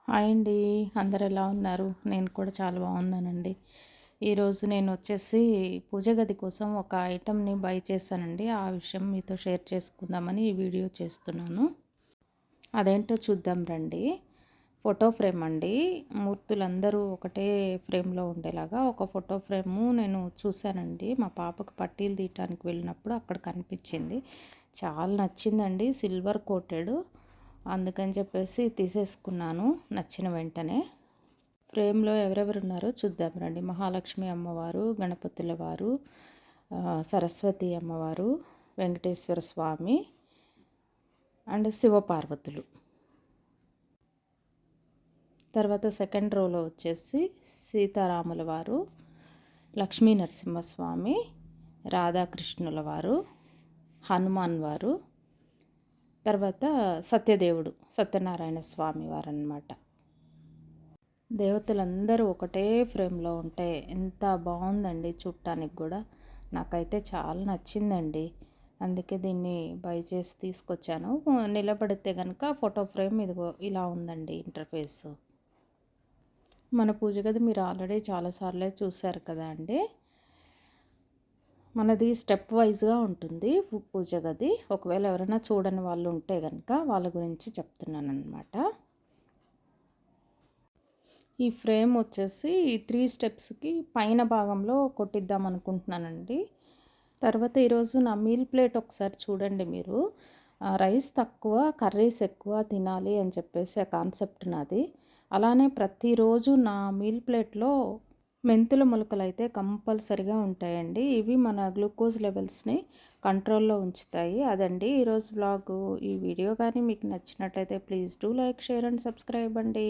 Hi అండి. అందరు ఎలా ఉన్నారు? నేను కూడా చాలా బాగున్నానండి. ఈరోజు నేను వచ్చేసి పూజ గది కోసం ఒక ఐటెంని బై చేశానండి. ఆ విషయం మీతో షేర్ చేసుకుందామని ఈ వీడియో చేస్తున్నాను. అదేంటో చూద్దాం రండి. ఫోటో ఫ్రేమ్ అండి. మూర్తులందరూ ఒకటే ఫ్రేమ్లో ఉండేలాగా ఒక ఫోటో ఫ్రేము నేను చూశానండి. మా పాపకు పట్టీలు తీయటానికి వెళ్ళినప్పుడు అక్కడ కనిపించింది. చాలా నచ్చిందండి. సిల్వర్ కోటెడ్, అందుకని చెప్పేసి తీసేసుకున్నాను నచ్చిన వెంటనే. ఫ్రేమ్లో ఎవరెవరు ఉన్నారో చూద్దాం రండి. మహాలక్ష్మి అమ్మవారు, గణపతుల వారు, సరస్వతి అమ్మవారు, వెంకటేశ్వర స్వామి అండ్ శివపార్వతులు. తర్వాత సెకండ్ రోలో వచ్చేసి సీతారాముల వారు, లక్ష్మీ నరసింహస్వామి, రాధాకృష్ణుల వారు, హనుమాన్ వారు, తర్వాత సత్యదేవుడు సత్యనారాయణ స్వామి వారు అన్నమాట. దేవతలందరూ ఒకటే ఫ్రేమ్లో ఉంటే ఎంత బాగుందండి చూడటానికి కూడా. నాకైతే చాలా నచ్చిందండి. అందుకే దీన్ని బై చేసి తీసుకొచ్చాను. నిలబడితే కనుక ఫోటో ఫ్రేమ్ ఇదిగో ఇలా ఉందండి ఇంటర్ఫేస్. మన పూజ గది మీరు ఆల్రెడీ చాలాసార్లే చూశారు కదా అండి. మనది స్టెప్ వైజ్గా ఉంటుంది పూజ గది. ఒకవేళ ఎవరైనా చూడని వాళ్ళు ఉంటే కనుక వాళ్ళ గురించి చెప్తున్నాను అనమాట. ఈ ఫ్రేమ్ వచ్చేసి 3 స్టెప్స్కి పైన భాగంలో కొట్టిద్దాం అనుకుంటున్నానండి. తర్వాత ఈరోజు నా మీల్ ప్లేట్ ఒకసారి చూడండి మీరు. రైస్ తక్కువ కర్రీస్ ఎక్కువ తినాలి అని చెప్పేసి ఆ కాన్సెప్ట్ నాది. అలానే ప్రతిరోజు నా మీల్ ప్లేట్లో మెంతుల మొలకలు అయితే కంపల్సరిగా ఉంటాయండి. ఇవి మన గ్లూకోజ్ లెవెల్స్ని కంట్రోల్లో ఉంచుతాయి. అదండి ఈరోజు వ్లాగు. ఈ వీడియో కానీ మీకు నచ్చినట్టయితే please do like, share and subscribe అండి.